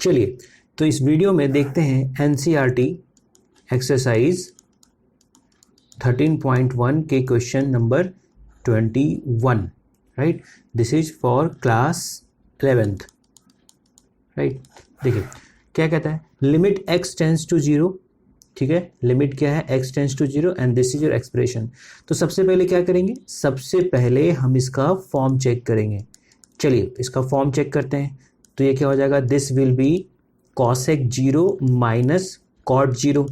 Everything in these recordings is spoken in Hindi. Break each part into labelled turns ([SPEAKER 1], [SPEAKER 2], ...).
[SPEAKER 1] चलिए तो इस वीडियो में देखते हैं एनसीईआरटी एक्सरसाइज 13.1 के question number 21, right. This is for class 11th, right. देखिए क्या कहता है, लिमिट x टेंस टू 0, ठीक है। लिमिट क्या है, x tends to 0 and this is your expression. तो सबसे पहले क्या करेंगे, सबसे पहले हम इसका फॉर्म चेक करेंगे। चलिए इसका फॉर्म चेक करते हैं। तो ये क्या हो जाएगा, this will B cosec 0 minus cot 0,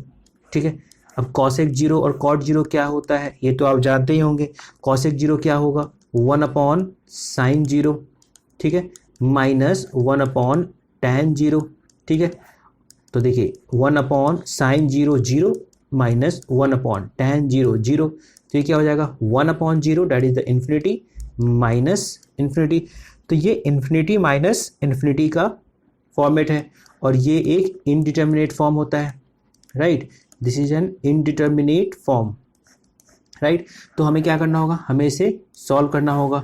[SPEAKER 1] ठीक है। अब cosec 0 और cot 0 क्या होता है ये तो आप जानते ही होंगे। cosec 0 क्या होगा, 1 अपॉन साइन 0, ठीक है, माइनस 1 अपॉन tan 0, ठीक है। तो देखिए 1 upon sine 0 0 minus 1 upon tan 0 0, तो ये क्या हो जाएगा 1 upon 0 that is the infinity minus infinity. तो ये इन्फिनिटी माइनस इन्फिनिटी का फॉर्मेट है और ये एक इनडिटर्मिनेट फॉर्म होता है, right. This is an indeterminate form, right. तो हमें क्या करना होगा, हमें इसे सॉल्व करना होगा,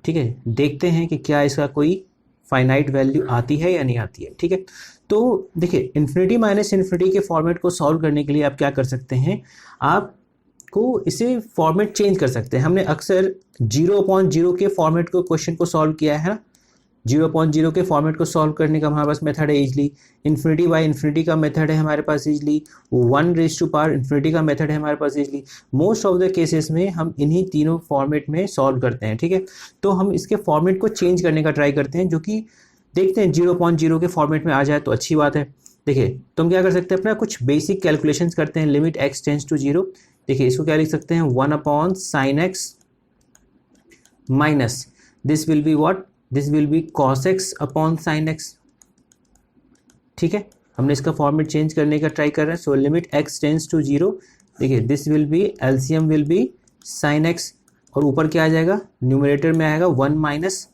[SPEAKER 1] ठीक है। देखते हैं कि क्या इसका कोई फाइनाइट वैल्यू आती है या नहीं आती है, ठीक है। तो देखिए इन्फिनिटी माइनस इन्फिनिटी के फॉर्मेट को सॉल्व करने के लिए आप क्या कर सकते हैं, आपको इसे फॉर्मेट चेंज कर सकते हैं। हमने अक्सर 0/0 के फॉर्मेट को क्वेश्चन को सॉल्व किया है ना। 0/0 के फॉर्मेट को सॉल्व करने का हमारे पास मेथड है इजली, इन्फिनिटी बाय इन्फिनिटी का मेथड है हमारे पास इजली, 1 इन्फिनिटी का मेथड है हमारे पास easily. Most of the cases में हम इन्हीं तीनों फॉर्मेट में सॉल्व करते हैं, ठीक है। तो हम इसके फॉर्मेट को चेंज करने का ट्राई करते हैं, जो कि देखते हैं 0/0 के फॉर्मेट में आ जाए तो अच्छी बात है। देखिए तो हम क्या कर सकते हैं, अपना कुछ बेसिक कैलकुलेशंस करते हैं। लिमिट x टेंस टू 0, देखिए इसको क्या लिख सकते हैं, 1 upon sine x minus this will be what, this will B cos x upon sine x, ठीक है। हमने इसका फॉर्मेट चेंज करने का ट्राई कर रहे हैं। So limit x tends to 0, देखिए this will be LCM will be sine x और ऊपर क्या आ जाएगा, न्यूमरेटर में आएगा 1 माइनस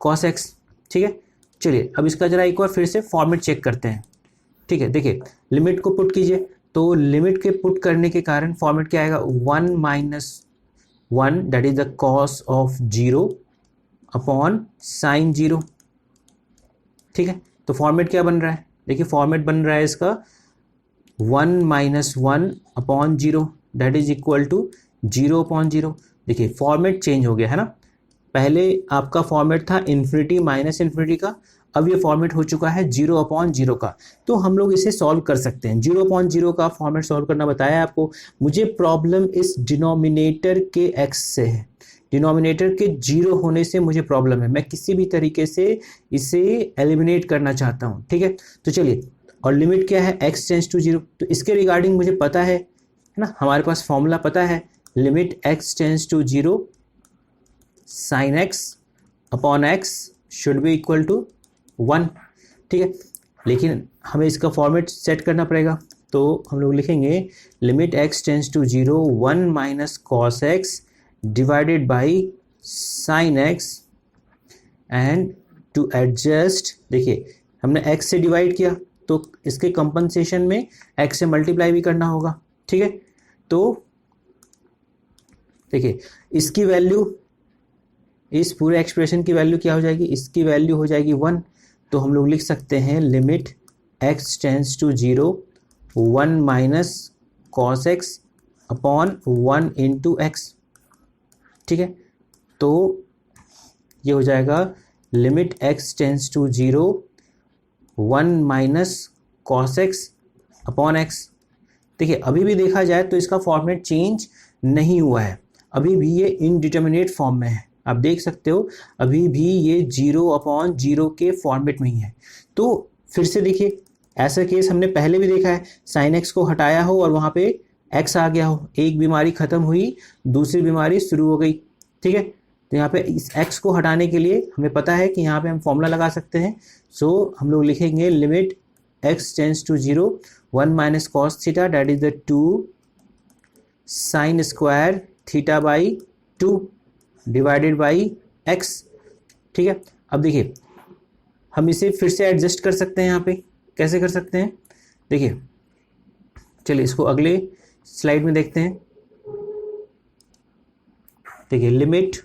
[SPEAKER 1] cos x, ठीक है। चलिए अब इसका जरा एक बार फिर से फॉर्मेट चेक करते हैं, ठीक है। देखिए लिमिट को पुट कीजिए, तो लिमिट के पुट करने के कारण फॉर्मेट क्या आएगा, 1 minus 1 that is the cos of 0 upon sine 0, ठीक है। तो फॉर्मेट क्या बन रहा है, देखिए फॉर्मेट बन रहा है इसका 1 minus 1 upon 0 that is equal to 0/0। देखिए फॉर्मेट चेंज हो गया है ना। पहले आपका फॉर्मेट था इन्फिनिटी माइनस इन्फिनिटी का, अब ये फॉर्मेट हो चुका है 0/0 का। तो हम लोग इसे सॉल्व कर सकते हैं। 0/0 का फॉर्मेट सॉल्व करना बताया आपको। मुझे प्रॉब्लम इस डिनोमिनेटर के x से है, डिनोमिनेटर के 0 होने से मुझे प्रॉब्लम है। मैं किसी भी तरीके से इसे एलिमिनेट करना चाहता हूँ, ठीक है। तो चलिए, और लिमिट क्या है, x टेंस टू 0, तो इसके रिगार्डिंग मुझे पता है ना, हमारे पास फॉर्मूला पता है, limit x tends to 0 sine x upon x should be equal to 1, ठीक है। लेकिन हमें इसका फॉर्मेट सेट करना पड़ेगा, तो हम लोग लिखेंगे limit x tends to 0 1 minus cos x divided by sine x and to adjust, देखिए हमने x से डिवाइड किया तो इसके कंपनसेशन में x से मल्टीप्लाई भी करना होगा, ठीक है। तो देखिए इसकी वैल्यू, इस पूरे एक्सप्रेशन की वैल्यू क्या हो जाएगी, इसकी वैल्यू हो जाएगी 1। तो हम लोग लिख सकते हैं limit x tends to 0 1 minus cos x upon 1 into x, ठीक है। तो ये हो जाएगा limit x tends to 0 1 minus cos x upon x। देखिए अभी भी देखा जाए तो इसका फॉर्मेट चेंज नहीं हुआ है, अभी भी ये इनडिटर्मिनेट फॉर्म में है। आप देख सकते हो अभी भी ये 0/0 के फॉर्मेट में ही है। तो फिर से देखिए, ऐसा केस हमने पहले भी देखा है, साइन x को हटाया हो और वहाँ पे x आ गया हो, एक बीमारी खत्म हुई दूसरी बीमारी शुरू हो गई, ठीक है। तो यहाँ पे इस x को हटाने के लिए हमें पता है कि यहाँ पे हम फॉर्मूला लगा सकते हैं। सो हम लोग लिखेंगे limit x tends to 0 1 minus cos theta that is the 2 sine square theta by 2 divided by x, ठीक है। अब देखिए हम इसे फिर से एडजस्ट कर सकते हैं, यहाँ पे कैसे कर सकते हैं, देखिए चलिए इसको अगले स्लाइड में देखते हैं। देखिए limit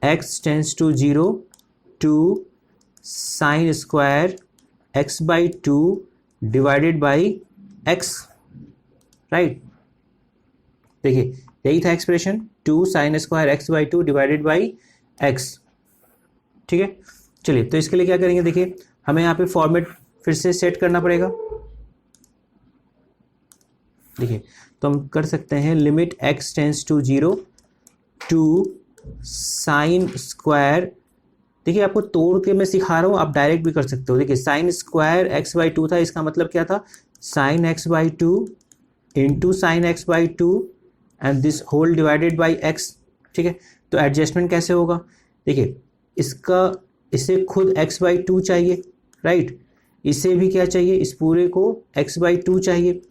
[SPEAKER 1] x tends to 0 2 sine square x by two divided by x, right. देखिए यही था expression, 2 sine square x by two divided by x, ठीक है। चलिए तो इसके लिए क्या करेंगे, देखिए हमें यहाँ पे फॉर्मेट फिर से सेट करना पड़ेगा। देखिए तो हम कर सकते हैं limit x tends to 0 two sine square, देखिए आपको तोड़ के मैं सिखा रहा हूँ, आप डायरेक्ट भी कर सकते हो। देखिए sine square x by two था, इसका मतलब क्या था, sine x by two into sine x by two and this whole divided by x, ठीक है। तो एडजस्टमेंट कैसे होगा, देखिए इसे खुद x बाई टू चाहिए, राइट, इसे भी क्या चाहिए, इस पूरे को x बाई टू चाहिए।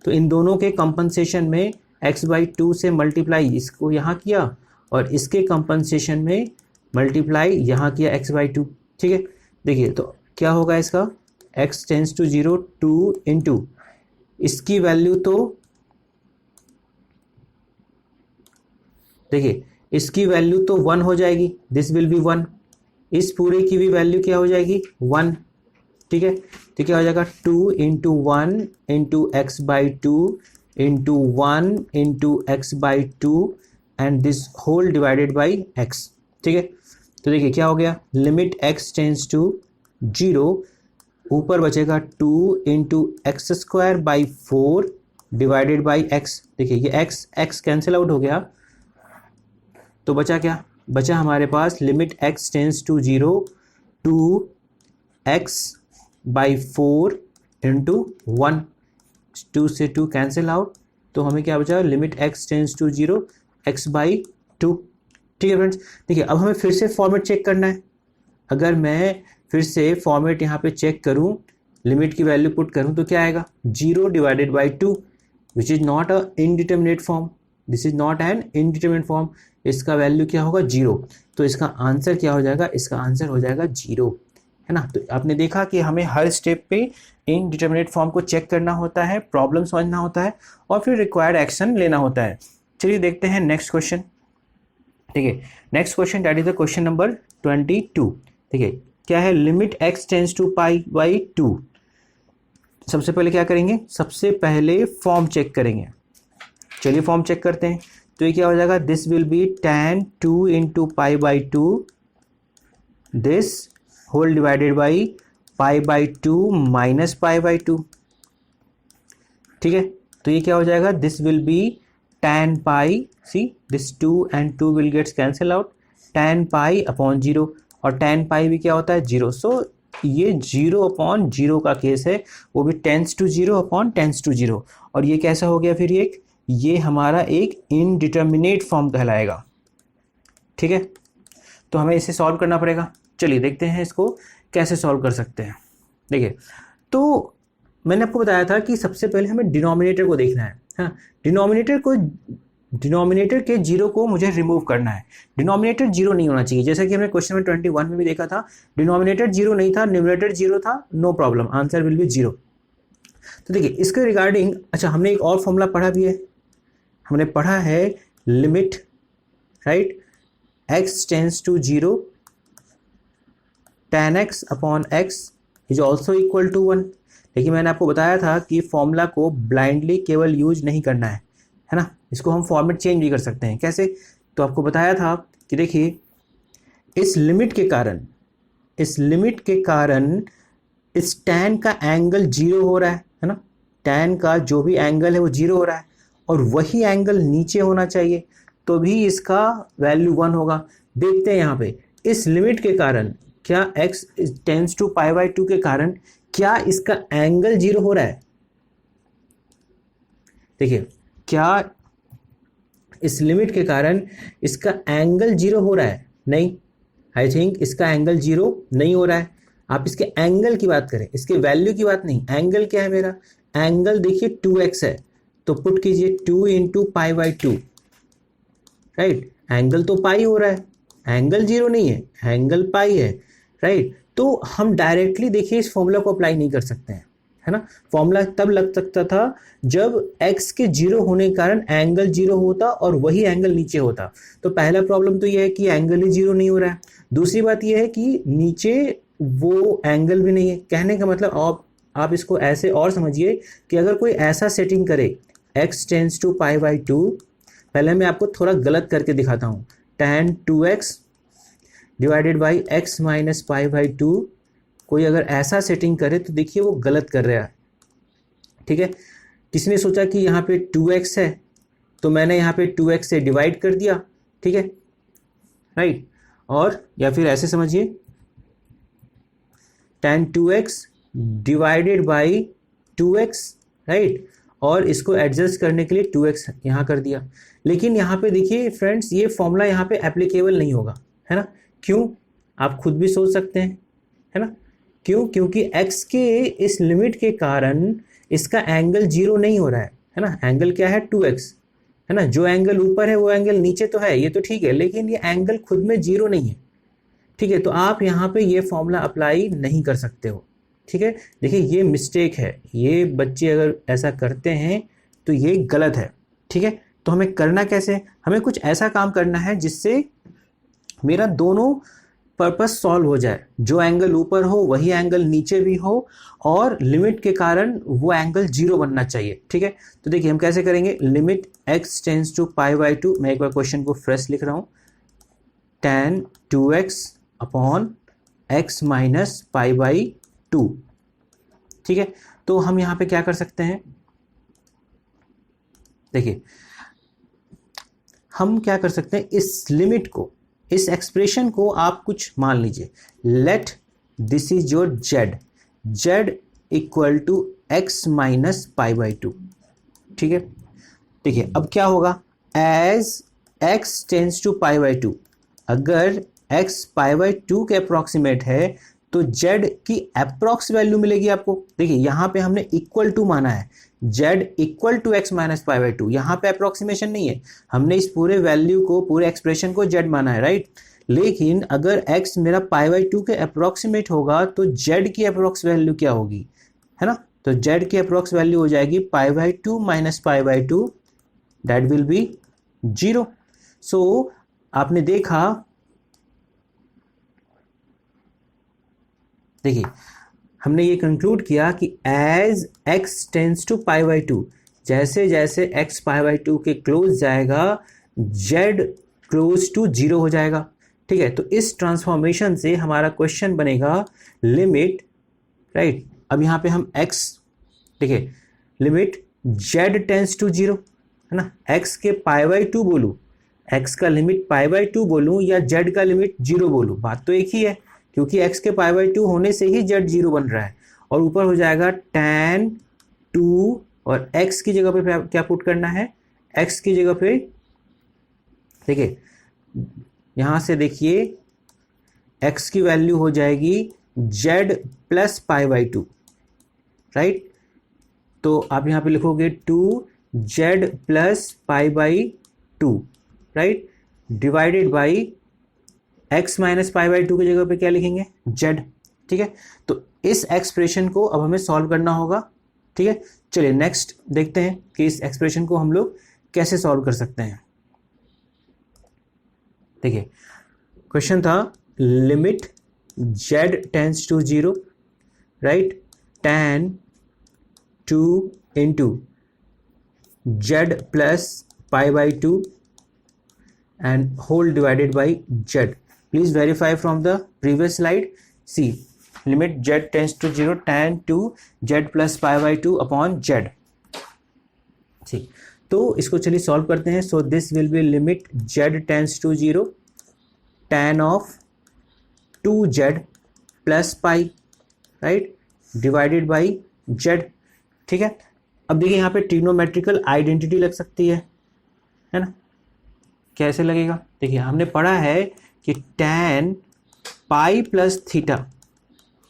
[SPEAKER 1] तो इन दोनों के कंपनसेशन में x बाई टू से मल्टीप्लाई इसको यहाँ किया और इसके कंपनसेशन में मल्टीप्लाई यहाँ किया x बाई टू, ठीक है। देखिए तो क्या होगा इसका, x टेंस टू 0 2 इंटू इसकी वैल्यू, तो देखिए इसकी वैल्यू तो 1 हो जाएगी, दिस विल बी 1, इस पूरे की भी वैल्यू क्या हो जाएगी 1, ठीक है। तो क्या हो जाएगा 2 into 1 into x by two into 1 into x by two and this whole divided by x, ठीक है। तो देखिए क्या हो गया, लिमिट x टेंस टू 0, ऊपर बचेगा 2 into x square by 4 divided by x. देखिए ये x कैंसिल आउट हो गया, तो बचा क्या, बचा हमारे पास limit x tends to 0 to x by 4 into 1, 2 से 2 कैंसिल आउट, तो हमें क्या बचा, limit x tends to 0 x by 2, ठीक है फ्रेंड्स। देखिए अब हमें फिर से फॉर्मेट चेक करना है, अगर मैं फिर से फॉर्मेट यहाँ पे चेक करूँ, लिमिट की वैल्यू पुट करूँ तो क्या आएगा, 0 divided by 2 which is not a indeterminate form, this is not an indeterminate form, इसका वैल्यू क्या होगा 0, तो इसका आंसर क्या हो जाएगा, इसका आंसर हो जाएगा 0, है ना। तो आपने देखा कि हमें हर स्टेप पे इनडिटर्मिनेट फॉर्म को चेक करना होता है, प्रॉब्लम समझना होता है और फिर रिक्वायर्ड एक्शन लेना होता है। चलिए देखते हैं नेक्स्ट क्वेश्चन, ठीक है। Next question that is the question number 22। देखिए क्या है, limit x tends to pi by 2। सबसे पहले क्या करेंगे, सबसे पहले फॉर्म चेक करेंगे। चलिए फॉर्म चेक करते हैं, तो ये क्या हो जाएगा, this will be tan 2 into pi by 2 this whole divided by pi by 2 minus pi by 2, ठीक है। तो ये क्या हो जाएगा, this will be tan pi, see this 2 and 2 will gets cancel out, tan pi upon 0, और tan पाई भी क्या होता है 0, सो ये 0 अपॉन 0 का केस है, वो भी tends to 0 upon tends to 0, और ये कैसा हो गया फिर, ये हमारा एक इनडिटर्मिनेट फॉर्म कहलाएगा, ठीक है। तो हमें इसे सॉल्व करना पड़ेगा। चलिए देखते हैं इसको कैसे सॉल्व कर सकते हैं। देखिए तो मैंने आपको बताया था कि सबसे पहले हमें डिनोमिनेटर को देखना है, हाँ, डिनोमिनेटर के 0 को मुझे रिमूव करना है, डिनोमिनेटर 0 नहीं होना चाहिए, जैसा कि हमने क्वेश्चन नंबर 21 में भी देखा था, डिनोमिनेटर 0 नहीं था, न्यूमरेटर 0 था, no problem, answer will be 0। तो देखिए इसके रिगार्डिंग, अच्छा हमने एक और फॉर्मूला पढ़ा भी है, हमने पढ़ा है limit, right, x tends to 0 tan x upon x is also equal to 1। लेकिन मैंने आपको बताया था कि फॉर्मूला को ब्लाइंडली केवल यूज नहीं करना है ना, इसको हम फॉर्मेट चेंज भी कर सकते हैं। कैसे, तो आपको बताया था कि देखिए इस लिमिट के कारण इस tan का एंगल 0 हो रहा है ना, tan का जो भी एंगल है वो 0 हो रहा है, और वही एंगल नीचे होना चाहिए, तो भी इसका वैल्यू 1 होगा। देखते हैं यहाँ पे इस लिमिट के कारण क्या x tends to pi by 2 के कारण क्या इसका एंगल 0 हो रहा है। देखिए क्या इस लिमिट के कारण इसका एंगल 0 हो रहा है, नहीं, आई थिंक इसका एंगल 0 नहीं हो रहा है। आप इसके एंगल की बात करें, इसके वैल्यू की बात नहीं, एंगल क्या है मेरा, एंगल देखिए 2x है, तो पुट कीजिए 2 into pi by 2, right, angle तो पाई हो रहा है, एंगल 0 नहीं है, एंगल पाई है, राइट। तो हम डायरेक्टली देखिए इस फॉर्मूला को अप्लाई नहीं कर सकते हैं, है ना। फॉर्मूला तब लग सकता था जब x के 0 होने के कारण एंगल 0 होता और वही एंगल नीचे होता। तो पहला प्रॉब्लम तो यह है कि एंगल ही 0 नहीं हो रहा है। दूसरी बात यह है कि नीचे वो एंगल भी नहीं है। कहने का मतलब आप इसको ऐसे और समझिए कि अगर कोई ऐसा सेटिंग करे x tends to pi by two, पहले मैं आपको थोड़ा गलत करके दिखाता हूँ, tan 2x divided by x minus pi by to, कोई अगर ऐसा सेटिंग करे तो देखिए वो गलत कर रहा है, ठीक है। किसने सोचा कि यहाँ पे 2x है तो मैंने यहाँ पे 2x से डिवाइड कर दिया, ठीक है, राइट। और या फिर ऐसे समझिए tan 2x divided by 2x, right, और इसको एडजस्ट करने के लिए 2x यहाँ कर दिया। लेकिन यहाँ पे देखिए फ्रेंड्स, ये फॉर्मूला यहाँ पे एप्लीकेबल नहीं होगा, है ना। क्यों, आप खुद भी सोच सकते हैं, है ना। क्यों, क्योंकि x के इस लिमिट के कारण इसका एंगल 0 नहीं हो रहा है ना। एंगल क्या है, 2x, है ना। जो एंगल ऊपर है वो एंगल नीचे तो है, ये तो ठीक है, लेकिन ये एंगल खुद में 0 नहीं है, ठीक है। तो आप यहाँ पे ये फॉर्मूला अप्लाई नहीं कर सकते हो, ठीक है। देखिए ये मिस्टेक है, ये बच्चे अगर ऐसा करते हैं तो ये गलत है, ठीक है। तो हमें करना कैसे, हमें कुछ ऐसा काम करना है जिससे मेरा दोनों पर्पस सॉल्व हो जाए, जो एंगल ऊपर हो वही एंगल नीचे भी हो, और लिमिट के कारण वो एंगल 0 बनना चाहिए, ठीक है। तो देखिए हम कैसे करेंगे, limit x tends to pi by two, मैं एक बार क्वेश्चन को फ्रेश लिख रहा हूँ, tan 2x upon x minus pi by two, ठीक है। तो हम यहाँ पे क्या कर सकते हैं, देखिए हम क्या कर सकते हैं, इस लिमिट को, इस एक्सप्रेशन को आप कुछ मान लीजिए, let this is your z equal to x minus pi by two, ठीक है। देखिए अब क्या होगा, as x tends to pi by two, अगर x पाई बाई टू के अप्रॉक्सीमेट है तो z की अप्रॉक्स वैल्यू मिलेगी आपको। देखिए यहाँ पे हमने इक्वल टू माना है, z equal to x minus pi by two, यहाँ पे अप्रॉक्सीमेशन नहीं है, हमने इस पूरे वैल्यू को, पूरे एक्सप्रेशन को z माना है, राइट। लेकिन अगर x मेरा पाई बाई टू के अप्रॉक्सीमेट होगा तो z की अप्रॉक्स वैल्यू क्या होगी, है ना। तो z की अप्रॉक्स वैल्यू हो जाएगी pi by two minus pi by two, that will be 0। So आपने देखा, देखिए हमने ये कंक्लूड किया कि as x tends to pi by two, जैसे जैसे x पाई बाई टू के क्लोज जाएगा z क्लोज टू 0 हो जाएगा, ठीक है। तो इस ट्रांसफॉर्मेशन से हमारा क्वेश्चन बनेगा लिमिट, राइट। अब यहाँ पे हम x, देखिए लिमिट z टेंस टू 0, है ना, x के पाई बाई टू बोलूँ, x का लिमिट पाई बाई टू बोलूँ या z का लिमिट 0 बोलूँ, बात तो एक ही है, क्योंकि x के पाई बाई टू होने से ही z 0 बन रहा है। और ऊपर हो जाएगा tan 2, और x की जगह पे क्या पुट करना है, x की जगह पे, देखिए यहाँ से देखिए x की वैल्यू हो जाएगी z plus pi by to, right. तो आप यहाँ पे लिखोगे 2z plus pi by to, right, divided by x minus pi by to की जगह पे क्या लिखेंगे, z, ठीक है। तो इस एक्सप्रेशन को अब हमें सॉल्व करना होगा, ठीक है। चलिए नेक्स्ट देखते हैं कि इस एक्सप्रेशन को हम लोग कैसे सॉल्व कर सकते हैं। देखिए क्वेश्चन था limit z tends to 0, right, tan 2 into z plus pi by two and whole divided by z. Please verify from the previous slide. See, limit z tends to 0 tan 2 z plus pi by 2 upon z. ठीक, तो इसको चलिए सॉल्व करते हैं। So this will be limit z tends to 0 tan of 2z plus pi, right, divided by z, ठीक है। अब देखिए यहाँ पे ट्रिग्नोमेट्रिकल आइडेंटिटी लग सकती है ना, कैसे लगेगा, देखिए हमने पढ़ा है कि tan पाई प्लस थीटा,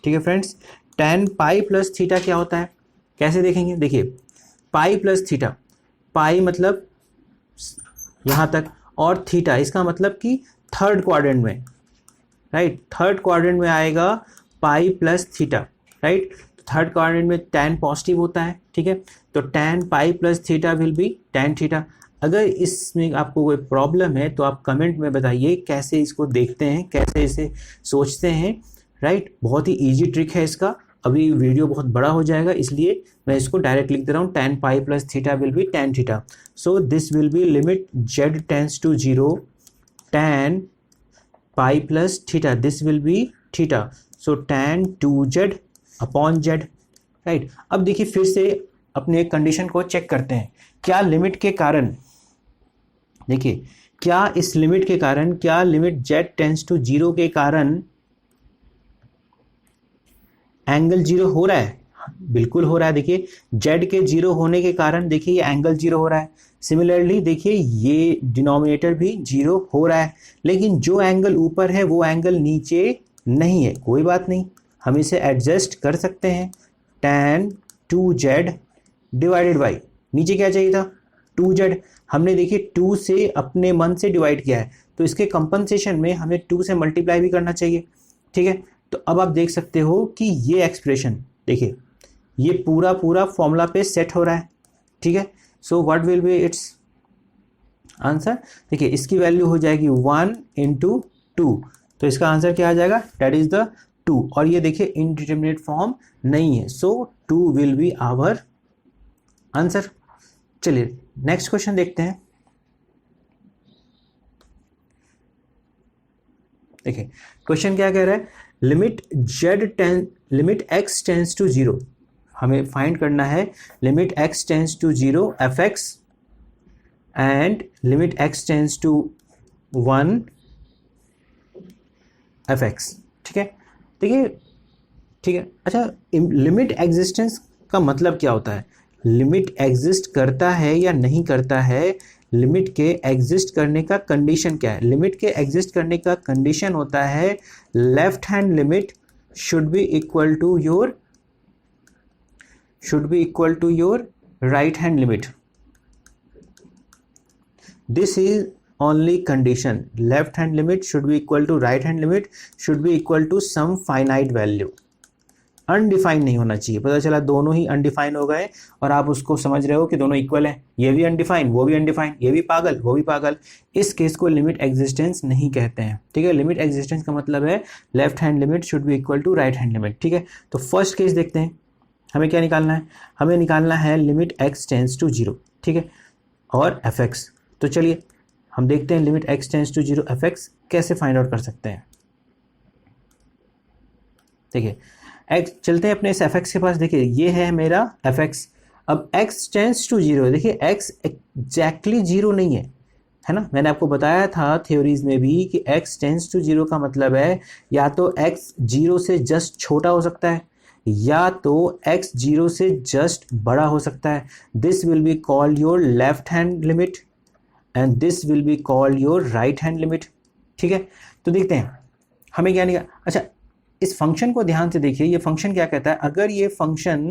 [SPEAKER 1] ठीक है friends, tan pi plus theta क्या होता है, कैसे देखेंगे, देखिए पाई प्लस थीटा, पाई मतलब यहाँ तक, और थीटा इसका मतलब कि थर्ड क्वाड्रेंट में, राइट, थर्ड क्वाड्रेंट में आएगा पाई plus theta, right. Third quadrant में tan पॉजिटिव होता है, ठीक है। तो tan pi plus theta will be tan theta. अगर इसमें आपको कोई प्रॉब्लम है तो आप कमेंट में बताइए कैसे इसको देखते हैं, कैसे इसे सोचते हैं, राइट। बहुत ही ईजी ट्रिक है इसका। अभी वीडियो बहुत बड़ा हो जाएगा इसलिए मैं इसको डायरेक्ट लिख दे रहा हूँ, tan pi plus theta will be tan theta. So this will be limit z tends to 0 tan pi plus theta, this will be theta, so tan 2z upon z, right. अब देखिए फिर से अपने कंडीशन को चेक करते हैं, क्या लिमिट के कारण, देखिए क्या इस लिमिट के कारण, क्या लिमिट z टेंस टू 0 के कारण एंगल 0 हो रहा है? बिल्कुल हो रहा है। देखिए z के 0 होने के कारण देखिए ये एंगल 0 हो रहा है। सिमिलरली देखिए ये डिनोमिनेटर भी 0 हो रहा है, लेकिन जो एंगल ऊपर है वो एंगल नीचे नहीं है। कोई बात नहीं, हम इसे एडजस्ट कर सकते हैं। tan 2z डिवाइडेड बाई, नीचे क्या चाहिए था 2z, हमने देखिए 2 से अपने मन से डिवाइड किया है, तो इसके कंपनसेशन में हमें 2 से मल्टीप्लाई भी करना चाहिए, ठीक है। तो अब आप देख सकते हो कि ये एक्सप्रेशन देखिए ये पूरा फॉर्मूला पे सेट हो रहा है, ठीक है। So what will be its answer, देखिए इसकी वैल्यू हो जाएगी 1 इंटू 2, तो इसका आंसर क्या आ जाएगा, दैट इज द 2। और ये देखिए इनडिटरमिनेट फॉर्म नहीं है, सो 2 विल बी आवर आंसर। चलिए नेक्स्ट क्वेश्चन देखते हैं। देखिए क्वेश्चन क्या कह रहा है, लिमिट x टेंस टू 0, हमें फाइंड करना है limit x tends to 0 fx and limit x tends to 1 fx, ठीक है। देखिए ठीक है, अच्छा लिमिट एग्जिस्टेंस का मतलब क्या होता है, लिमिट एग्जिस्ट करता है या नहीं करता है, लिमिट के एग्जिस्ट करने का कंडीशन क्या है। लिमिट के एग्जिस्ट करने का कंडीशन होता है left hand limit should be equal to your right hand limit. This is only condition, left hand limit should be equal to right hand limit should be equal to some finite value। Undefine नहीं होना चाहिए। पता चला दोनों ही अनडिफाइन हो गए और आप उसको समझ रहे हो कि दोनों इक्वल हैं, ये भी अनडिफाइन वो भी अनडिफाइन, ये भी पागल वो भी पागल, इस केस को लिमिट एग्जिस्टेंस नहीं कहते हैं, ठीक है। लिमिट एग्जिस्टेंस का मतलब है left hand limit should be equal to right hand limit, ठीक है। तो फर्स्ट केस देखते हैं, हमें क्या निकालना है, हमें निकालना है लिमिट x टेंस टू 0, ठीक है, और fx। तो चलिए हम देखते हैं limit x tends to 0 fx कैसे फाइंड आउट कर सकते हैं। देखिए x, चलते हैं अपने इस fx के पास। देखिए ये है मेरा fx, अब x टेंस टू 0, देखिए x एग्जैक्टली 0 नहीं है ना। मैंने आपको बताया था थ्योरीज में भी कि x टेंस टू 0 का मतलब है या तो x 0 से जस्ट छोटा हो सकता है या तो x 0 से जस्ट बड़ा हो सकता है। This will be called your left hand limit and this will be called your right hand limit, ठीक है। तो देखते हैं हमें क्या निकाल, अच्छा इस फंक्शन को ध्यान से देखिए, ये फंक्शन क्या कहता है, अगर ये फंक्शन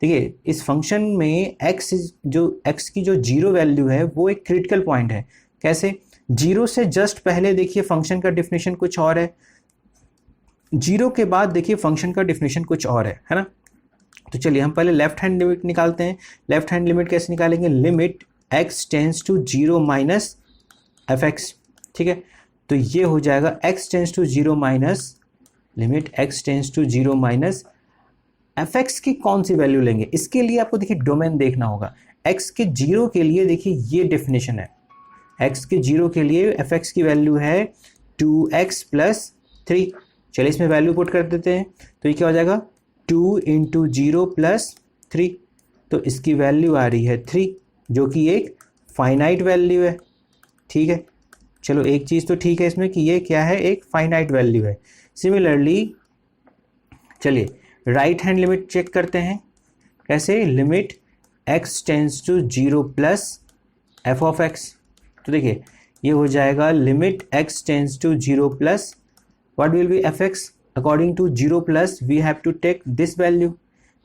[SPEAKER 1] देखिए इस फंक्शन में x की जो 0 वैल्यू है वो एक क्रिटिकल पॉइंट है। कैसे, 0 से जस्ट पहले देखिए फंक्शन का डिफिनेशन कुछ और है, 0 के बाद देखिए फंक्शन का डिफिनेशन कुछ और है ना। तो चलिए हम पहले लेफ्ट हैंड लिमिट निकालते हैं। लेफ्ट हैंड लिमिट कैसे निकालेंगे, limit x tends to 0 minus fx, ठीक है। तो ये हो जाएगा x tends to 0 minus limit x tends to 0 minus fx की कौन सी वैल्यू लेंगे, इसके लिए आपको देखिए डोमेन देखना होगा। x के 0 के लिए देखिए ये डेफिनेशन है, x के 0 के लिए fx की वैल्यू है 2x प्लस 3। चलिए इसमें वैल्यू पुट कर देते हैं, तो ये क्या हो जाएगा 2 इंटू 0 प्लस 3, तो इसकी वैल्यू आ रही है 3 जो कि एक फाइनाइट वैल्यू है, ठीक है। चलो एक चीज़ तो ठीक है इसमें कि ये क्या है, एक फाइनाइट वैल्यू है। सिमिलरली चलिए राइट हैंड लिमिट चेक करते हैं, कैसे, limit x tends to 0 plus f of x. तो देखिए ये हो जाएगा limit x tends to 0 plus what will be f x, according to 0 plus we have to take this value,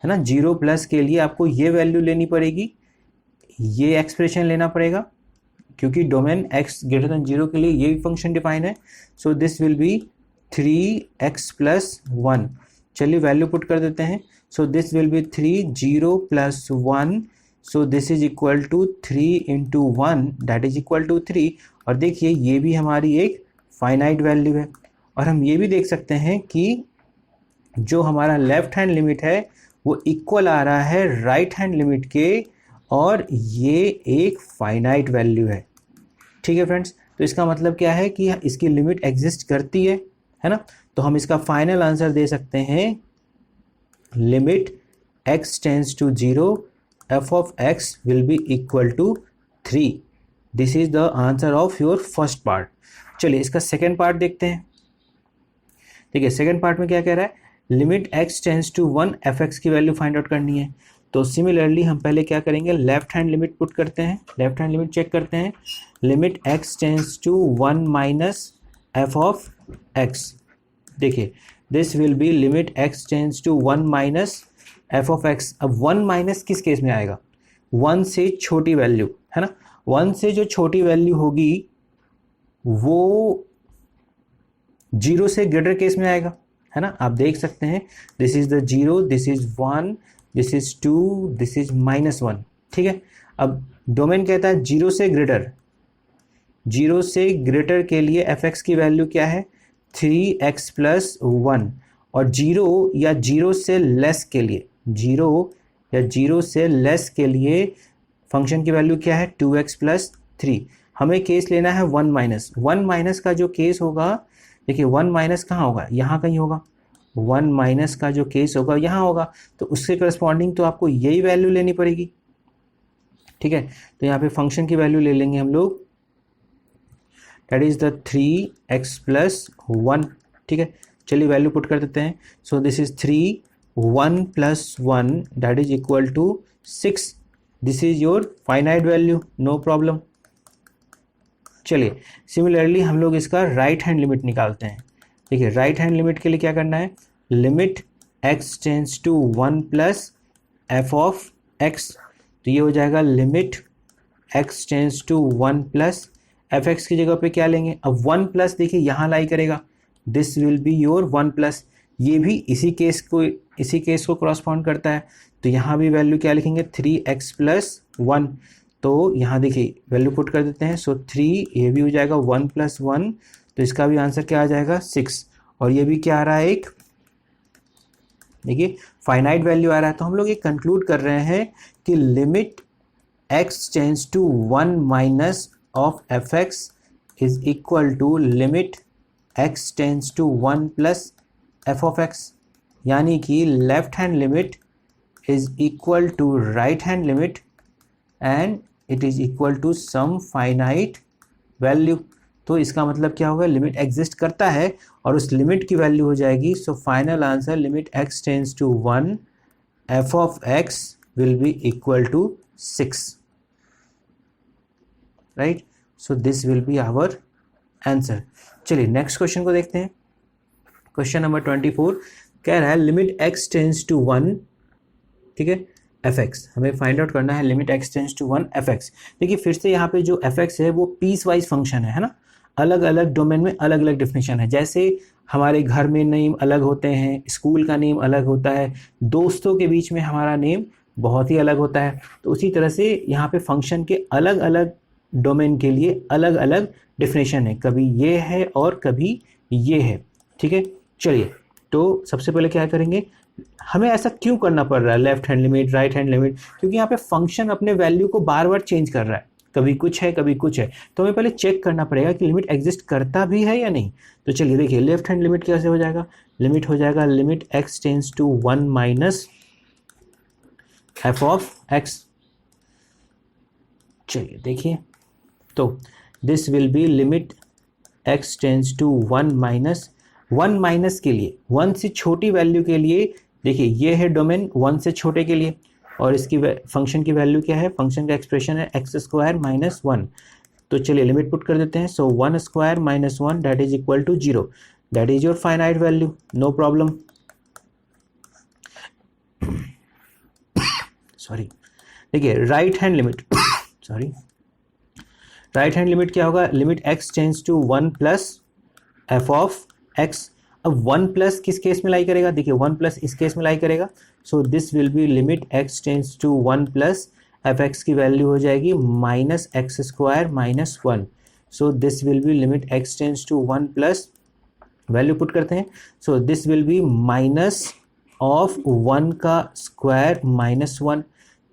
[SPEAKER 1] है ना। 0 प्लस के लिए आपको ये वैल्यू लेनी पड़ेगी, ये एक्सप्रेशन लेना पड़ेगा, क्योंकि डोमेन x ग्रेटर देन 0 के लिए ये भी फंक्शन डिफाइन है। So this will be 3x plus 1। चलिए वैल्यू पुट कर देते हैं। So this will be 3 0 plus 1, so this is equal to 3 into 1 that is equal to 3। और देखिए ये भी हमारी एक फाइनाइट वैल्यू है। और हम ये भी देख सकते हैं कि जो हमारा लेफ्ट हैंड लिमिट है वो इक्वल आ रहा है राइट हैंड लिमिट के, और ये एक फाइनाइट वैल्यू है। ठीक है फ्रेंड्स, तो इसका मतलब क्या है कि इसकी लिमिट एग्जिस्ट करती है ना। तो हम इसका फाइनल आंसर दे सकते हैं limit x tends to 0 f of x will be equal to 3। This is the answer of your first part. चलिए इसका सेकेंड पार्ट देखते हैं। देखिए सेकेंड पार्ट में क्या कह रहा है, limit x tends to 1 fx की वैल्यू फाइंड आउट करनी है। तो सिमिलरली हम पहले क्या करेंगे, लेफ्ट हैंड लिमिट पुट करते हैं, लेफ्ट हैंड लिमिट चेक करते हैं। Limit x tends to 1 minus f of x। देखिए this will be limit x tends to 1 minus f of x। अब 1 माइनस किस केस में आएगा, 1 से छोटी वैल्यू है ना। 1 से जो छोटी वैल्यू होगी वो 0 से ग्रेटर केस में आएगा, है ना। आप देख सकते हैं this is the 0, this is 1, this is 2, this is -1। ठीक है, अब डोमेन कहता है 0 से ग्रेटर। 0 से ग्रेटर के लिए fx की वैल्यू क्या है, 3x + 1। और 0 या 0 से लेस के लिए, 0 या 0 से लेस के लिए फंक्शन की वैल्यू क्या है, 2x + 3। हमें केस लेना है 1 माइनस। 1 माइनस का जो केस होगा, देखिए 1 माइनस कहाँ होगा, यहाँ कहीं होगा। 1 माइनस का जो केस होगा यहाँ होगा, तो उसके करस्पॉन्डिंग तो आपको यही वैल्यू लेनी पड़ेगी। ठीक है, तो यहाँ पे फंक्शन की वैल्यू ले लेंगे हम लोग, दैट इज द 3x + 1। ठीक है, चलिए वैल्यू पुट कर देते हैं। So this is 3, 1 + 1 that is equal to 6। This is your finite value, no problem. चलिए सिमिलरली हम लोग इसका राइट हैंड लिमिट निकालते हैं। देखिए राइट हैंड लिमिट के लिए क्या करना है, limit x tends to 1 + f of x। तो ये हो जाएगा limit x tends to 1 + fx की जगह पे क्या लेंगे, अब 1 प्लस देखिए यहाँ लाई करेगा, this will be your 1 plus. ये भी इसी केस को क्रॉसपॉन्ड करता है, तो यहाँ भी वैल्यू क्या लिखेंगे, 3x + 1। तो यहाँ देखिए वैल्यू पुट कर देते हैं। सो 3, ये भी हो जाएगा 1 + 1, तो इसका भी आंसर क्या आ जाएगा, 6। और ये भी क्या आ रहा है, एक देखिए फाइनाइट वैल्यू आ रहा है। तो हम लोग ये कंक्लूड कर रहे हैं कि limit x tends to 1 minus of fx is equal to limit x tends to 1 + f of x। यानी कि left hand limit is equal to right hand limit and it is equal to some finite value. तो इसका मतलब क्या होगा, लिमिट एग्जिस्ट करता है और उस लिमिट की वैल्यू हो जाएगी। सो final answer limit x tends to 1 f of x will be equal to 6, right. So this will be our answer. चलिए नेक्स्ट क्वेश्चन को देखते हैं। क्वेश्चन नंबर 24 कह रहा है लिमिट x टेंड्स टू 1, ठीक है, fx। हमें फाइंड आउट करना है limit x tends to 1 fx। देखिए फिर से यहाँ पे जो fx है वो पीस वाइज फंक्शन है ना। अलग अलग डोमेन में अलग अलग डेफिनेशन है। जैसे हमारे घर में नेम अलग होते हैं, स्कूल का नेम अलग होता है, दोस्तों के बीच में हमारा नेम बहुत ही अलग होता है। तो उसी तरह से यहाँ पे फंक्शन के अलग अलग डोमेन के लिए अलग अलग डेफिनेशन है, कभी ये है और कभी ये है। ठीक है, चलिए तो सबसे पहले क्या करेंगे, हमें ऐसा क्यों करना पड़ रहा है left hand limit right hand limit, क्योंकि यहाँ पे फंक्शन अपने वैल्यू को बार बार चेंज कर रहा है, कभी कुछ है कभी कुछ है। तो हमें पहले चेक करना पड़ेगा कि लिमिट एग्जिस्ट करता भी है या नहीं। तो चलिए देखिए लेफ्ट हैंड लिमिट कैसे हो जाएगा, लिमिट हो जाएगा limit x tends to 1 minus f of x। चलिए देखिए, तो this will be limit x tends to 1 minus, 1 minus के लिए 1 से छोटी वैल्यू के लिए, देखिए ये है डोमेन 1 से छोटे के लिए, और इसकी फंक्शन की वैल्यू क्या है, फंक्शन का एक्सप्रेशन है x² - 1। तो चलिए लिमिट पुट कर देते हैं। So 1² - 1 that is equal to 0, that is your finite value, no problem. Sorry, देखिए right hand limit sorry right hand limit क्या होगा, limit x tends to 1 plus f of x। अब 1 प्लस किस केस में लाई करेगा, देखिए 1 प्लस इस केस में लाई करेगा। So this will be limit x tends to 1 plus fx की वैल्यू हो जाएगी -x² - 1। So this will be limit x tends to 1 plus value put करते हैं। So this will be minus of 1 का स्क्वायर माइनस 1,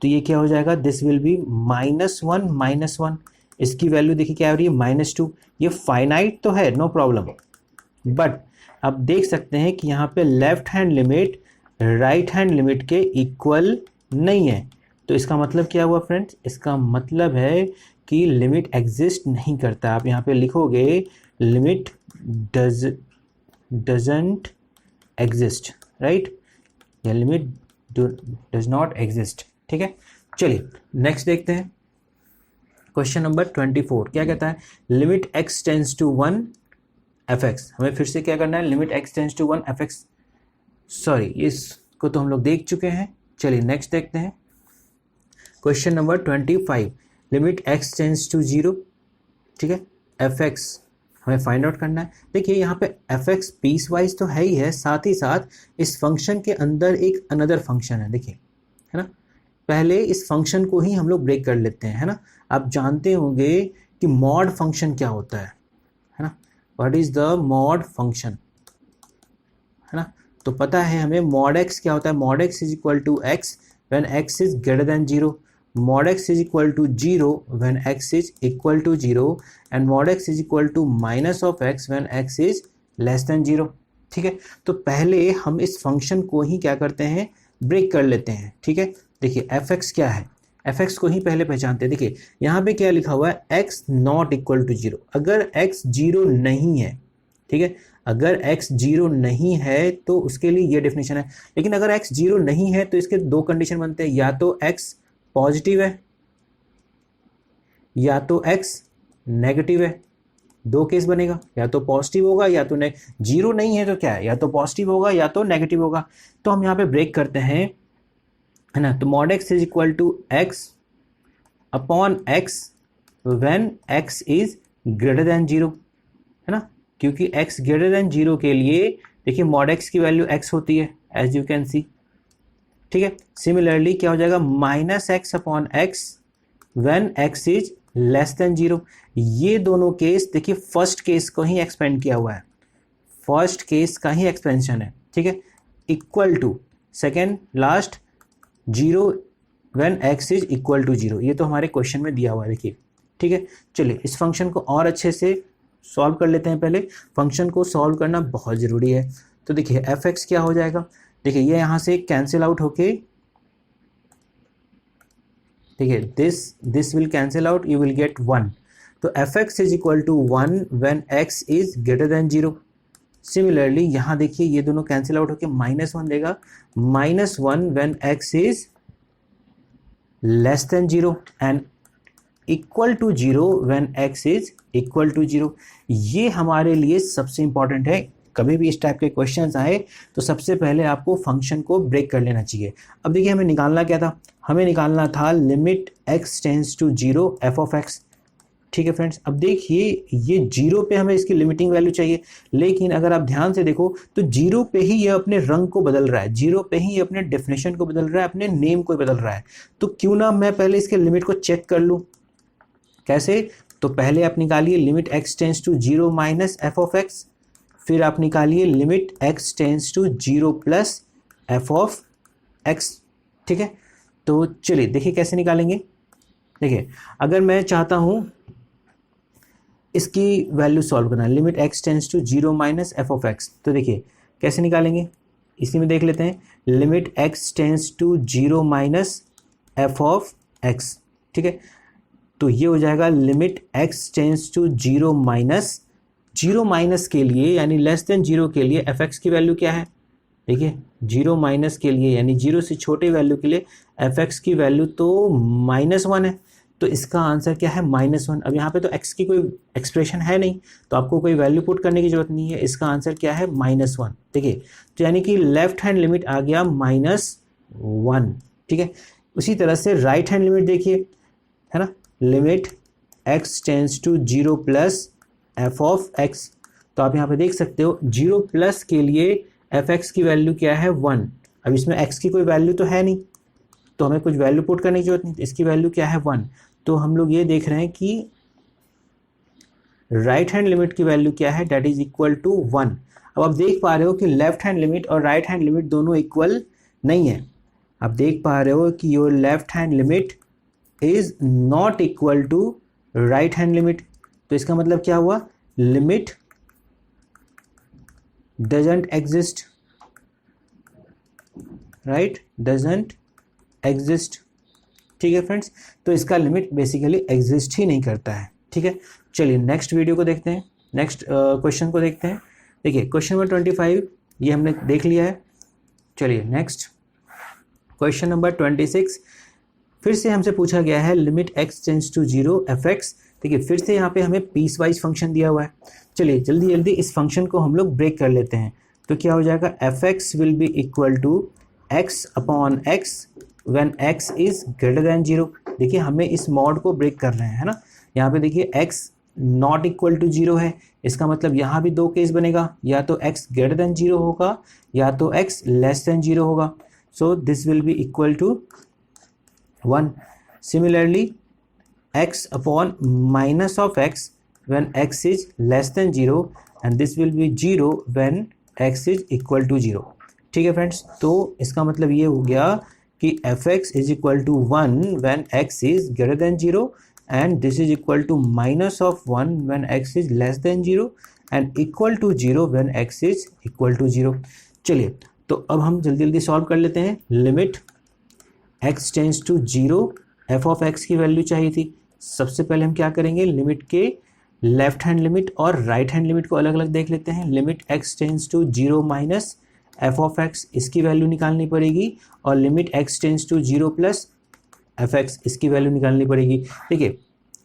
[SPEAKER 1] तो ये क्या हो जाएगा, दिस विल बी -1 -1। इसकी वैल्यू देखिए क्या हो रही है, -2। ये फाइनाइट तो है, नो प्रॉब्लम, बट अब देख सकते हैं कि यहाँ पे left hand limit right hand limit के इक्वल नहीं है। तो इसका मतलब क्या हुआ फ्रेंड्स, इसका मतलब है कि लिमिट एग्जिस्ट नहीं करता। आप यहाँ पे लिखोगे लिमिट डजंट एग्जिस्ट, राइट, या लिमिट डज नॉट एग्जिस्ट। ठीक है, चलिए नेक्स्ट देखते हैं। क्वेश्चन नंबर 24 क्या कहता है, limit x tends to 1 fx। हमें फिर से क्या करना है, limit x tends to 1 fx, sorry इसको तो हम लोग देख चुके हैं। चलिए नेक्स्ट देखते हैं। Question number 25, limit x tends to 0, ठीक है, fx हमें फाइंड आउट करना है। देखिए यहाँ पे fx पीस वाइज तो है ही है, साथ ही साथ इस फंक्शन के अंदर एक अनदर फंक्शन है, देखिए, है ना। पहले इस फंक्शन को ही हम लोग ब्रेक कर लेते हैं, है ना। आप जानते होंगे कि मॉड फंक्शन क्या होता है ना, what is the mod function, है ना। तो पता है हमें मॉड एक्स क्या होता है, mod x is equal to x when x is greater than 0, mod x is equal to 0 when x is equal to 0 and mod x is equal to minus of x when x is less than 0। ठीक है, तो पहले हम इस फंक्शन को ही क्या करते हैं, ब्रेक कर लेते हैं। ठीक है, देखिए fx क्या है, fx को ही पहले पहचानते हैं। देखिए यहाँ पे क्या लिखा हुआ है, x नॉट इक्वल टू 0। अगर x 0 नहीं है, ठीक है, अगर x 0 नहीं है तो उसके लिए ये डेफिनेशन है। लेकिन अगर x 0 नहीं है तो इसके दो कंडीशन बनते हैं, या तो x पॉजिटिव है या तो x नेगेटिव है। दो केस बनेगा, या तो पॉजिटिव होगा या तो जीरो नहीं है तो क्या है, या तो पॉजिटिव होगा या तो नेगेटिव होगा। तो हम यहाँ पे ब्रेक करते हैं, है ना। तो mod x is equal to x upon x when x is greater than 0, है ना, क्योंकि x ग्रेटर देन 0 के लिए देखिए मॉड x की वैल्यू x होती है, एज यू कैन सी। ठीक है, सिमिलरली क्या हो जाएगा, minus x upon x when x is less than 0। ये दोनों केस देखिए फर्स्ट केस को ही एक्सपेंड किया हुआ है, फर्स्ट केस का ही एक्सपेंशन है। ठीक है, equal to second last 0 when x is equal to 0, ये तो हमारे क्वेश्चन में दिया हुआ है, देखिए। ठीक है, चलिए इस फंक्शन को और अच्छे से सॉल्व कर लेते हैं। पहले फंक्शन को सॉल्व करना बहुत ज़रूरी है। तो देखिए एफ एक्स क्या हो जाएगा, देखिए ये यहाँ से कैंसिल आउट होके, देखिए this will cancel out, you will get 1। तो f x is equal to 1 when x is greater than 0। Similarly यहाँ देखिए ये दोनों कैंसिल आउट होके -1 देगा, -1 when x is less than 0 and equal to 0 when x is equal to 0। ये हमारे लिए सबसे इंपॉर्टेंट है। कभी भी इस टाइप के क्वेश्चंस आए तो सबसे पहले आपको फंक्शन को ब्रेक कर लेना चाहिए। अब देखिए हमें निकालना क्या था, हमें निकालना था limit x tends to 0 f of x। ठीक है फ्रेंड्स, अब देखिए ये 0 पे हमें इसकी लिमिटिंग वैल्यू चाहिए, लेकिन अगर आप ध्यान से देखो तो 0 पे ही ये अपने रंग को बदल रहा है, 0 पे ही ये अपने डेफिनेशन को बदल रहा है, अपने नेम को बदल रहा है। तो क्यों ना मैं पहले इसके लिमिट को चेक कर लूँ। कैसे, तो पहले आप निकालिए limit x tends to 0 minus f of x, फिर आप निकालिए limit x tends to 0 plus f of x। ठीक है, तो चलिए देखिए कैसे निकालेंगे। देखिए अगर मैं चाहता हूं इसकी वैल्यू सॉल्व करना, limit x tends to 0 minus f of x, तो देखिए कैसे निकालेंगे, इसी में देख लेते हैं। Limit x tends to 0 minus f of x, ठीक है, तो ये हो जाएगा limit x tends to 0 minus, 0 minus के लिए यानी लेस देन 0 के लिए एफ एक्स की वैल्यू क्या है, देखिए 0 माइनस के लिए यानी 0 से छोटे वैल्यू के लिए एफ एक्स की वैल्यू तो -1 है। तो इसका आंसर क्या है, -1। अब यहाँ पे तो x की कोई एक्सप्रेशन है नहीं, तो आपको कोई वैल्यू पुट करने की जरूरत नहीं है। इसका आंसर क्या है, -1। देखिए तो यानी कि लेफ्ट हैंड लिमिट आ गया -1। ठीक है, उसी तरह से राइट हैंड लिमिट देखिए, है ना, limit x tends to 0 plus f of x। तो आप यहाँ पे देख सकते हो 0 प्लस के लिए एफ एक्स की वैल्यू क्या है, 1। अब इसमें x की कोई वैल्यू तो है नहीं, तो हमें कुछ वैल्यू पुट करने की जरूरत नहीं, तो इसकी वैल्यू क्या है, 1। तो हम लोग ये देख रहे हैं कि राइट हैंड लिमिट की वैल्यू क्या है, डेट इज इक्वल टू 1। अब आप देख पा रहे हो कि लेफ्ट हैंड लिमिट और राइट हैंड लिमिट दोनों इक्वल नहीं है। आप देख पा रहे हो कि your left hand limit is not equal to right hand limit. तो इसका मतलब क्या हुआ, limit doesn't exist, right, doesn't exist. ठीक है फ्रेंड्स, तो इसका लिमिट बेसिकली एग्जिस्ट ही नहीं करता है। ठीक है, चलिए नेक्स्ट वीडियो को देखते हैं, नेक्स्ट क्वेश्चन को देखते हैं। देखिए क्वेश्चन नंबर 25 ये हमने देख लिया है। चलिए नेक्स्ट क्वेश्चन नंबर 26 फिर से हमसे पूछा गया है limit x tends to 0 fx। देखिए फिर से यहाँ पे हमें पीस वाइज फंक्शन दिया हुआ है। चलिए जल्दी जल्दी इस फंक्शन को हम लोग ब्रेक कर लेते हैं। तो क्या हो जाएगा, fx will be equal to x upon x when x is greater than 0। देखिए हमें इस मॉड को ब्रेक कर रहे हैं, है ना। यहाँ पे देखिए x नॉट इक्वल टू 0 है, इसका मतलब यहाँ भी दो केस बनेगा, या तो x ग्रेटर देन 0 होगा या तो x लेस देन 0 होगा। So this will be equal to 1। Similarly, x upon minus of x when x is less than 0 and this will be 0 when x is equal to 0। ठीक है फ्रेंड्स, तो इसका मतलब ये हो गया कि fx is equal to 1 when x is greater than 0 and this is equal to minus of 1 when x is less than 0 and equal to 0 when x is equal to 0। चलिए तो अब हम जल्दी जल्दी सॉल्व कर लेते हैं। Limit x tends to 0 f of x की वैल्यू चाहिए थी। सबसे पहले हम क्या करेंगे, लिमिट के लेफ्ट हैंड लिमिट और राइट हैंड लिमिट को अलग अलग देख लेते हैं। Limit x tends to 0 minus f of x, इसकी वैल्यू निकालनी पड़ेगी, और limit x tends to 0 plus fx, इसकी वैल्यू निकालनी पड़ेगी। देखिए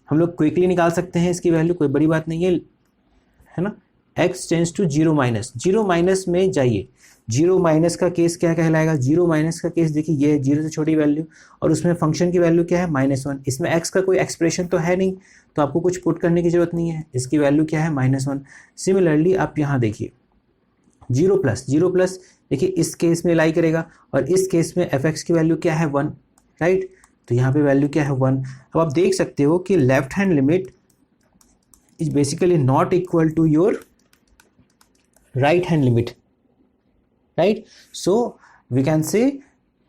[SPEAKER 1] हम लोग क्विकली निकाल सकते हैं इसकी वैल्यू, कोई बड़ी बात नहीं है ना। x tends to 0 minus, 0 minus में जाइए। 0 माइनस का केस क्या कहलाएगा, 0 माइनस का केस देखिए ये है 0 से छोटी वैल्यू, और उसमें फंक्शन की वैल्यू क्या है -1। इसमें x का कोई एक्सप्रेशन तो है नहीं, तो आपको कुछ पुट करने की जरूरत नहीं है, इसकी वैल्यू क्या है -1। सिमिलरली आप यहाँ देखिए 0 प्लस देखिए इस केस में लाई करेगा, और इस केस में fx की वैल्यू क्या है 1, राइट। तो यहाँ पे वैल्यू क्या है 1। अब आप देख सकते हो कि left hand limit is basically not equal to your right hand limit, right, so we can say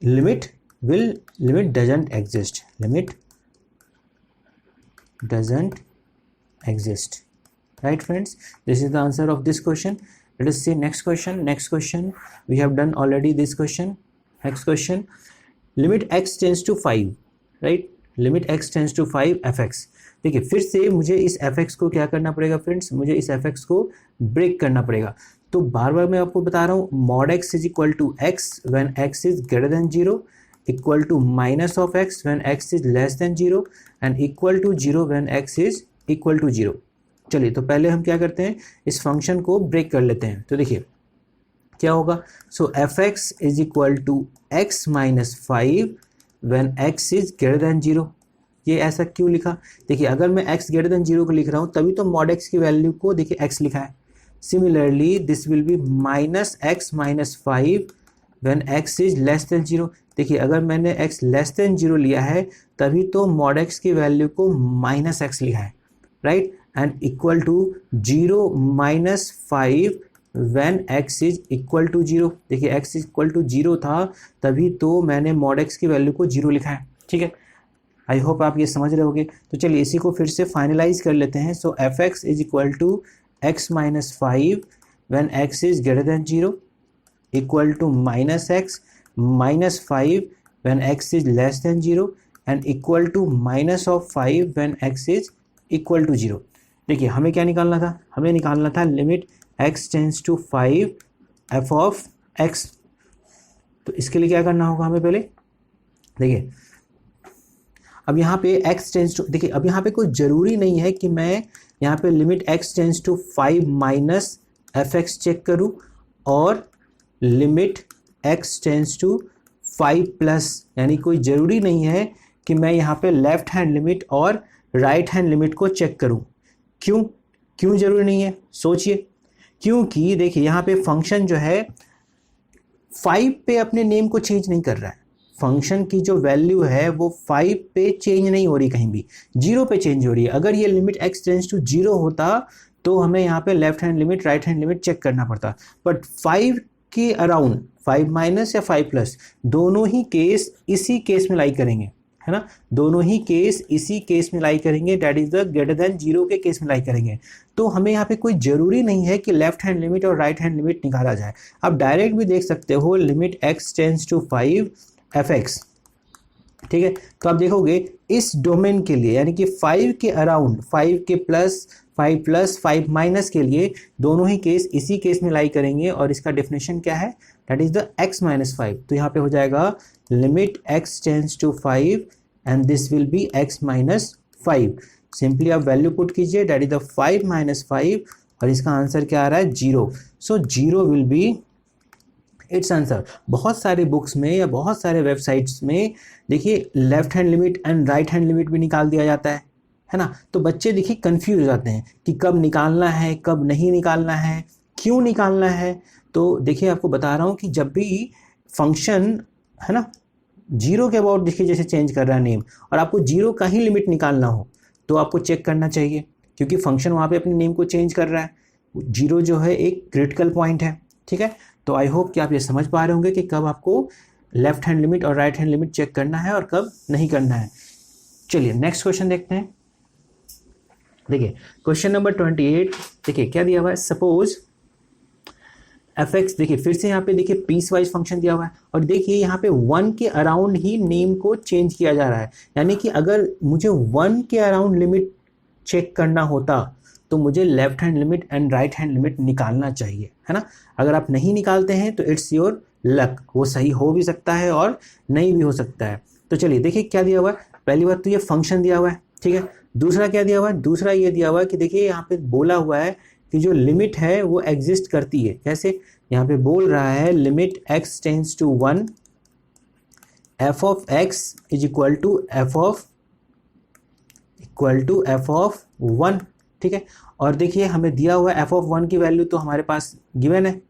[SPEAKER 1] limit doesn't exist, limit doesn't exist, right friends। this is the answer of this question। let us see next question we have done already this question। next question, limit x tends to 5, right, limit x tends to 5 fx। देखिए फिर से मुझे इस fx को क्या करना पड़ेगा फ्रेंड्स, मुझे इस fx को ब्रेक करना पड़ेगा। तो बार बार मैं आपको बता रहा हूँ, mod x is equal to x when x is greater than 0, equal to minus of x when x is less than 0 and equal to 0 when x is equal to 0। चलिए तो पहले हम क्या करते हैं, इस फंक्शन को ब्रेक कर लेते हैं। तो देखिए क्या होगा, so fx is equal to x minus 5 when x is greater than 0। ये ऐसा क्यों लिखा, देखिए अगर मैं x ग्रेटर देन 0 को लिख रहा हूँ तभी तो मॉड x की वैल्यू को देखिए x लिखा है। Similarly, this will be minus x minus 5 when x is less than 0। देखिए अगर मैंने x less than 0 लिया है तभी तो mod x की वैल्यू को minus x लिखा है, right, and equal to 0 minus 5 when x is equal to 0। देखिए x इक्वल टू 0 था तभी तो मैंने mod x की वैल्यू को 0 लिखा है। ठीक है, आई होप आप ये समझ रहे होगे। तो चलिए इसी को फिर से फाइनलाइज कर लेते हैं। So fx is equal to x minus 5 when x is greater than 0, equal to minus x minus 5 when x is less than 0 and equal to minus of 5 when x is equal to 0। देखिए हमें क्या निकालना था, हमें निकालना था limit x tends to 5 f of x। तो इसके लिए क्या करना होगा हमें, पहले देखिए अब यहाँ पे x टेंड्स टू, देखिए अब यहाँ पे कोई ज़रूरी नहीं है कि मैं यहाँ पे limit x tends to 5 minus fx check करूँ और limit x tends to 5 plus, यानी कोई ज़रूरी नहीं है कि मैं यहाँ पे लेफ्ट हैंड लिमिट और राइट हैंड लिमिट को चेक करूँ। क्यों ज़रूरी नहीं है, सोचिए। क्योंकि देखिए यहाँ पे फंक्शन जो है 5 पे अपने नेम को चेंज नहीं कर रहा है, फंक्शन की जो वैल्यू है वो 5 पे चेंज नहीं हो रही, कहीं भी 0 पे चेंज हो रही है। अगर ये लिमिट x टेंड्स टू 0 होता तो हमें यहाँ पे left hand limit right hand limit check करना पड़ता। बट 5 के अराउंड 5 माइनस या 5 प्लस दोनों ही केस इसी केस में लाई करेंगे, है ना, दोनों ही केस इसी केस में लाई करेंगे, that is the greater than 0 के केस में लाई करेंगे। तो हमें यहाँ पे कोई ज़रूरी नहीं है कि लेफ्ट हैंड लिमिट और राइट हैंड लिमिट निकाला जाए। आप डायरेक्ट भी देख सकते हो limit x tends to 5 fx, ठीक है। तो आप देखोगे इस डोमेन के लिए यानी कि 5 के अराउंड 5 के प्लस 5 प्लस 5 माइनस के लिए दोनों ही केस इसी केस में लाई करेंगे, और इसका डेफिनेशन क्या है, that is the x minus 5। तो यहाँ पे हो जाएगा limit x tends to 5 and this will be x minus 5। Simply आप वैल्यू पुट कीजिए, दैट इज द 5 माइनस 5, और इसका आंसर क्या आ रहा है 0। So 0 will be its answer. बहुत सारे बुक्स में या बहुत सारे वेबसाइट्स में देखिए left hand limit and right hand limit भी निकाल दिया जाता है ना। तो बच्चे देखिए कंफ्यूज हो जाते हैं कि कब निकालना है कब नहीं निकालना है, क्यों निकालना है। तो देखिए आपको बता रहा हूँ कि जब भी फंक्शन है ना 0 के अबाउट देखिए जैसे चेंज कर रहा है नेम, और आपको 0 का ही लिमिट निकालना हो तो आपको चेक करना चाहिए, क्योंकि फंक्शन वहाँ पे अपने नेम को चेंज कर रहा है। 0 जो है एक क्रिटिकल पॉइंट है, ठीक है। तो आई होप कि आप ये समझ पा रहे होंगे कि कब आपको लेफ्ट हैंड लिमिट और राइट हैंड लिमिट चेक करना है और कब नहीं करना है। चलिए नेक्स्ट क्वेश्चन देखते हैं। देखिए क्वेश्चन नंबर 28, देखिए क्या दिया हुआ है, सपोज fx, देखिए फिर से यहाँ पे देखिए पीस वाइज फंक्शन दिया हुआ है, और देखिए यहाँ पे 1 के अराउंड ही नेम को चेंज किया जा रहा है। यानी कि अगर मुझे 1 के अराउंड लिमिट चेक करना होता तो मुझे left hand limit and right hand limit निकालना चाहिए, है ना। अगर आप नहीं निकालते हैं तो इट्स योर लक, वो सही हो भी सकता है और नहीं भी हो सकता है। तो चलिए देखिए क्या दिया हुआ है। पहली बात तो ये फंक्शन दिया हुआ है, ठीक है। दूसरा क्या दिया हुआ है, दूसरा ये दिया हुआ है कि देखिए यहाँ पे बोला हुआ है कि जो लिमिट है वो एग्जिस्ट करती है। कैसे, यहाँ पे बोल रहा है limit x tends to 1 f of x is equal to f of 1, ठीक है। और देखिए हमें दिया हुआ है f ऑफ 1 की वैल्यू तो हमारे पास गिवन है,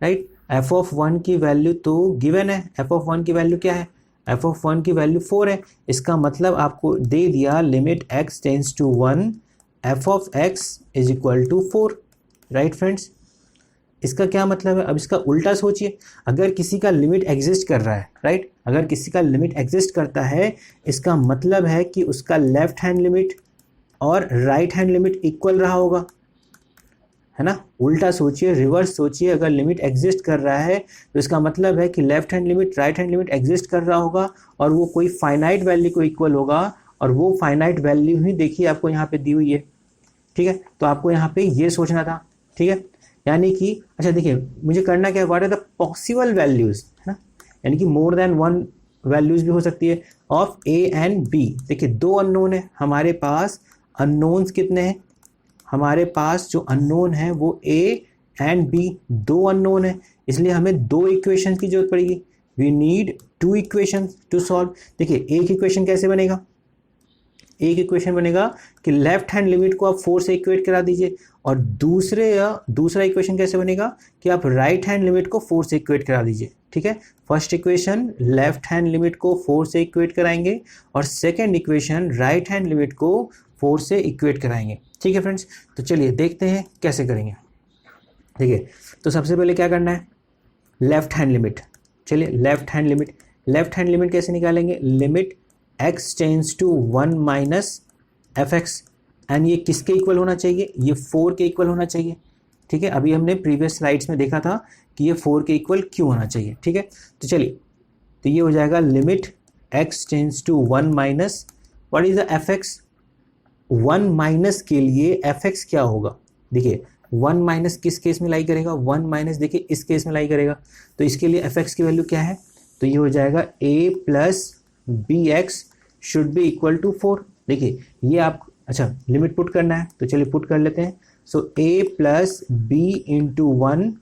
[SPEAKER 1] राइट। f ऑफ 1 की वैल्यू तो गिवन है, f ऑफ 1 की वैल्यू क्या है, f ऑफ 1 की वैल्यू 4 है। इसका मतलब आपको दे दिया limit x tends to 1 f of x is equal to 4, right friends. इसका क्या मतलब है, अब इसका उल्टा सोचिए। अगर किसी का लिमिट एग्जिस्ट कर रहा है, राइट, अगर किसी का लिमिट एग्जिस्ट करता है इसका मतलब है कि उसका लेफ्ट हैंड लिमिट और राइट हैंड लिमिट इक्वल रहा होगा, है ना। उल्टा सोचिए, रिवर्स सोचिए। अगर लिमिट एग्जिस्ट कर रहा है तो इसका मतलब है कि left hand limit right hand limit exist कर रहा होगा और वो कोई फाइनाइट वैल्यू को इक्वल होगा, और वो फाइनाइट वैल्यू ही देखिए आपको यहाँ पे दी हुई है, ठीक है। तो आपको यहाँ पे ये सोचना था, ठीक है। यानी कि अच्छा देखिए मुझे करना क्या है, what are the possible values, है ना, यानी कि मोर देन 1 वैल्यूज भी हो सकती है ऑफ a एंड b। देखिए 2 अननोन है हमारे पास, अननोन्स कितने हैं हमारे पास, जो अननोन है वो a एंड b, 2 अननोन है, इसलिए हमें 2 इक्वेशंस की जरूरत पड़ेगी। We need 2 equations to solve. देखिए एक इक्वेशन कैसे बनेगा, एक इक्वेशन बनेगा कि लेफ्ट हैंड लिमिट को आप 4 से इक्वेट करा दीजिए, और दूसरा इक्वेशन कैसे बनेगा कि आप राइट हैंड लिमिट को 4 से इक्वेट करा दीजिए, ठीक है। First equation left hand limit को 4 से इक्वेट कराएंगे, और second equation right hand limit को 4 से इक्वेट कराएंगे, ठीक है फ्रेंड्स। तो चलिए देखते हैं कैसे करेंगे। देखिए तो सबसे पहले क्या करना है, लेफ्ट हैंड लिमिट। चलिए लेफ्ट हैंड लिमिट कैसे निकालेंगे, limit x tends to 1 minus fx, and ये किसके इक्वल होना चाहिए, ये 4 के इक्वल होना चाहिए, ठीक है। अभी हमने प्रीवियस स्लाइड्स में देखा था कि ये 4 के इक्वल क्यों होना चाहिए, ठीक है। तो चलिए तो ये हो जाएगा limit x tends to 1 minus what is the fx। 1 minus के लिए fx क्या होगा, देखिए 1 माइनस किस केस में लाई करेगा, 1 माइनस देखिए इस केस में लाई करेगा, तो इसके लिए fx की वैल्यू क्या है, तो ये हो जाएगा a plus bx should be equal to 4। देखिए ये आप अच्छा लिमिट पुट करना है, तो चलिए पुट कर लेते हैं। So a plus b into 1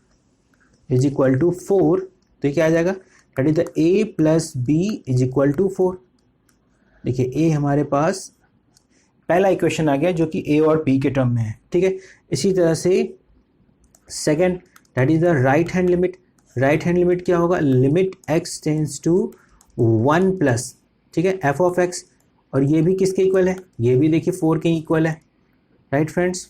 [SPEAKER 1] is equal to 4, तो ये क्या आ जाएगा, that is the a plus b is equal to 4। देखिए a हमारे पास पहला इक्वेशन आ गया जो कि a और b के टर्म में है, ठीक है। इसी तरह से second that is the right hand limit. Right hand limit क्या होगा, limit x tends to 1 plus, ठीक है, f ऑफ x, और ये भी किसके इक्वल है, ये भी देखिए 4 के इक्वल है, राइट फ्रेंड्स।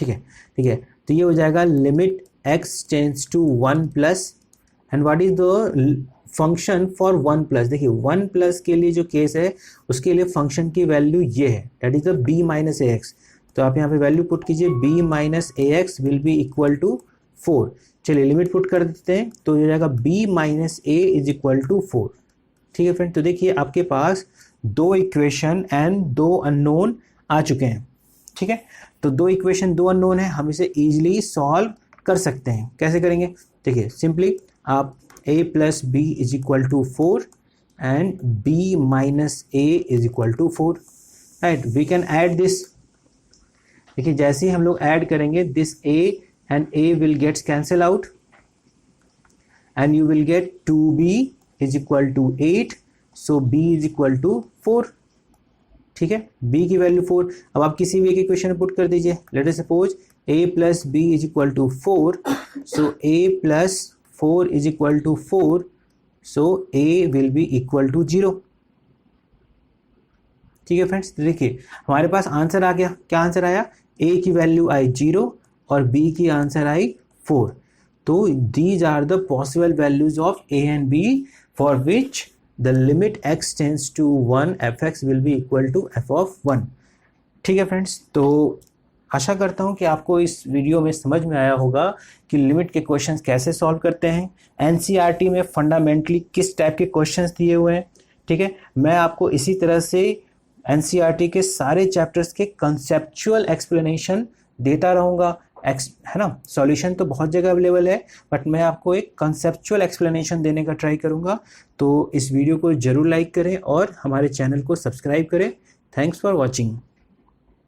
[SPEAKER 1] ठीक है, तो ये हो जाएगा limit x tends to 1 plus and what is the function for 1 plus. देखिए 1 प्लस के लिए जो केस है उसके लिए फंक्शन की वैल्यू ये है, that is the b minus a x. तो आप यहाँ पे वैल्यू पुट कीजिए, b minus a x will be equal to 4। चलिए लिमिट पुट कर देते हैं, तो हो जाएगा b minus a is equal to 4। ठीक है फ्रेंड, तो देखिए आपके पास 2 इक्वेशन एंड 2 अननोन आ चुके हैं। ठीक है, तो 2 इक्वेशन 2 अननोन है, हम इसे इजीली सॉल्व कर सकते हैं। कैसे करेंगे? देखिए सिंपली आप a plus b is equal to 4 and b minus a is equal to 4, right. We can add this. देखिए जैसे ही हम लोग ऐड करेंगे, this a and a will gets cancel out and you will get 2b is equal to 8, so b is equal to 4। ठीक है, b की वैल्यू 4। अब आप किसी भी एक इक्वेशन में पुट कर दीजिए। Let us suppose a plus b is equal to 4, so a plus 4 is equal to 4, so a will be equal to 0। ठीक है फ्रेंड्स, तो देखिए हमारे पास आंसर आ गया। क्या आंसर आया? a की वैल्यू आई 0 और b की आंसर आई 4। तो these are the possible values of a and b for which the limit x tends to 1 fx will be equal to f of 1। ठीक है फ्रेंड्स, तो आशा करता हूँ कि आपको इस वीडियो में समझ में आया होगा कि लिमिट के क्वेश्चंस कैसे सॉल्व करते हैं। एनसीईआरटी में फंडामेंटली किस टाइप के क्वेश्चंस दिए हुए हैं। ठीक है, मैं आपको इसी तरह से एनसीईआरटी के सारे चैप्टर्स के कंसेप्चुअल एक्सप्लेनेशन देता रहूँगा, है ना। सॉल्यूशन तो बहुत जगह अवेलेबल है, बट मैं आपको एक कंसेप्चुअल एक्सप्लेनेशन देने का ट्राई करूँगा। तो इस वीडियो को ज़रूर लाइक करें और हमारे चैनल को सब्सक्राइब करें। Thanks for watching.